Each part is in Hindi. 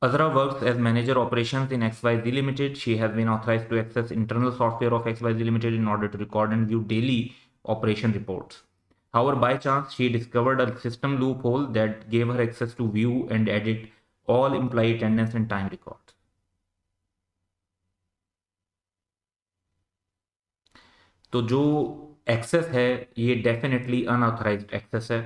Azra works as manager operations in XYZ Limited. She has been authorized to access internal software of XYZ Limited in order to record and view daily operation reports. However, by chance, she discovered a system loophole that gave her access to view and edit all employee attendance and time records. तो जो एक्सेस है ये डेफिनेटली अनऑथराइज्ड एक्सेस है,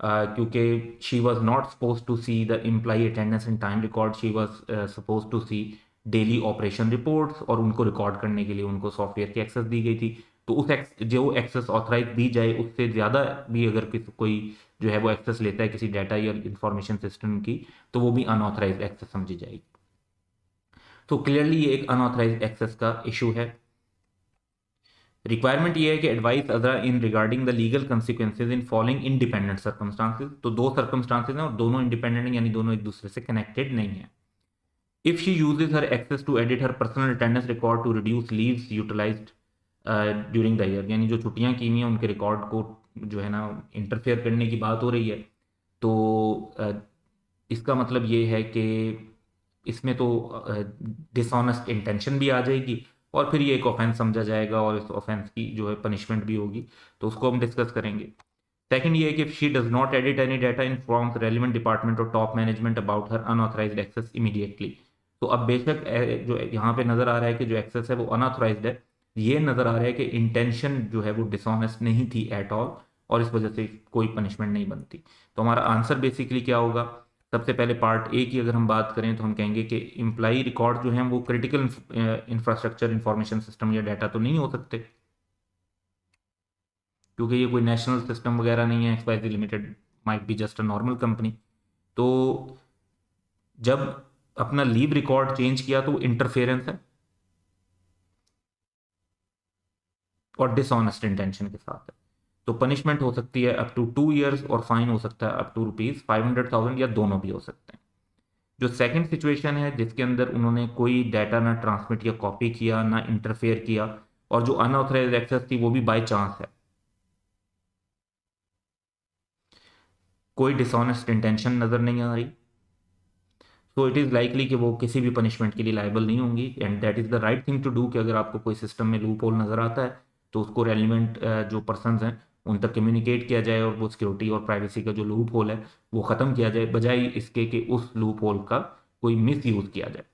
क्योंकि she was not suppose to see the employee attendance and time record, she was suppose to see daily operation reports, और उनको रिकॉर्ड करने के लिए उनको सॉफ्टवेयर की एक्सेस दी गई थी। तो उस जो एक्सेस ऑथराइज दी जाए उससे ज़्यादा भी अगर किसी कोई जो है वो एक्सेस लेता है किसी डाटा या इंफॉर्मेशन सिस्टम की, तो वो भी अनऑथराइज एक्सेस समझी जाएगी। तो क्लियरली ये एक अनऑथराइज एक्सेस का इशू है। रिक्वायरमेंट ये है कि advise Adara in regarding the legal consequences in following independent circumstances. तो दो सर्कमस्टांसेज हैं और दोनों इंडिपेंडेंट, यानी दोनों एक दूसरे से कनेक्टेड नहीं है। If she uses her access to edit her personal attendance record to reduce leaves utilised during the year, यानी जो छुट्टियां की हुई हैं उनके रिकॉर्ड को जो है ना इंटरफेयर करने की बात हो रही है, तो इसका मतलब ये है कि इसमें तो डिसऑनेस्ट इंटेंशन भी आ जाएगी और फिर ये एक ऑफेंस समझा जाएगा और इस ऑफेंस की जो है पनिशमेंट भी होगी, तो उसको हम डिस्कस करेंगे। सेकंड ये है कि she does not edit any data informs relevant department और top management about her unauthorised access immediately. तो अब बेशक जो यहाँ पे नज़र आ रहा है कि जो एक्सेस है वो अनऑथराइज्ड है, ये नज़र आ रहा है कि इंटेंशन जो है वो डिसऑनेस्ट नहीं थी एट ऑल, और इस वजह से कोई पनिशमेंट नहीं बनती। तो हमारा आंसर बेसिकली क्या होगा? सबसे पहले पार्ट ए की अगर हम बात करें तो हम कहेंगे कि इम्प्लाई रिकॉर्ड जो हैं वो क्रिटिकल इंफ्रास्ट्रक्चर इंफॉर्मेशन सिस्टम या डाटा तो नहीं हो सकते, क्योंकि ये कोई नेशनल सिस्टम वगैरह नहीं है। XYZ limited might be just a normal company. तो जब अपना लीव रिकॉर्ड चेंज किया तो इंटरफेरेंस है और डिसऑनेस्ट इंटेंशन के साथ है, तो पनिशमेंट हो सकती है अप टू 2 years और फाइन हो सकता है अप टू ₹500,000 या दोनों भी हो सकते हैं। जो सेकंड सिचुएशन है जिसके अंदर उन्होंने कोई डाटा ना ट्रांसमिट या कॉपी किया ना इंटरफेयर किया, और जो अनऑथराइज्ड एक्सेस थी वो भी बाय चांस है, कोई डिसऑनेस्ट इंटेंशन नजर नहीं आ रही, तो इट इज़ लाइकली कि वो किसी भी पनिशमेंट के लिए लायबल नहीं होंगी। And that is the right thing to do कि अगर आपको कोई सिस्टम में लूप होल नज़र आता है तो उसको रेलिवेंट जो पर्सनस हैं उन तक कम्युनिकेट किया जाए और वो सिक्योरिटी और प्राइवेसी का जो लूप होल है वो ख़त्म किया जाए, बजाय इसके कि उस लूप होल का कोई मिस यूज़ किया जाए।